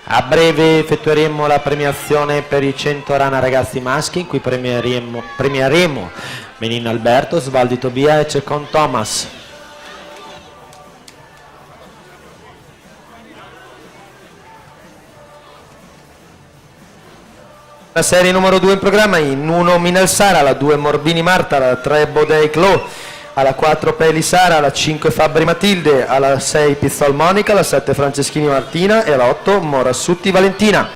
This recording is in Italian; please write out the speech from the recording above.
A breve effettueremo la premiazione per i 100 rana ragazzi maschi, in cui premieremo Menino Alberto, Svaldi Tobia e Cecon Thomas. La serie numero 2 in programma: in 1 Minel Sara, alla 2 Morbini Marta, alla 3 Bodei Clo, alla 4 Peli Sara, alla 5 Fabbri Matilde, alla 6 Pizzol Monica, alla 7 Franceschini Martina e alla 8 Morassutti Valentina.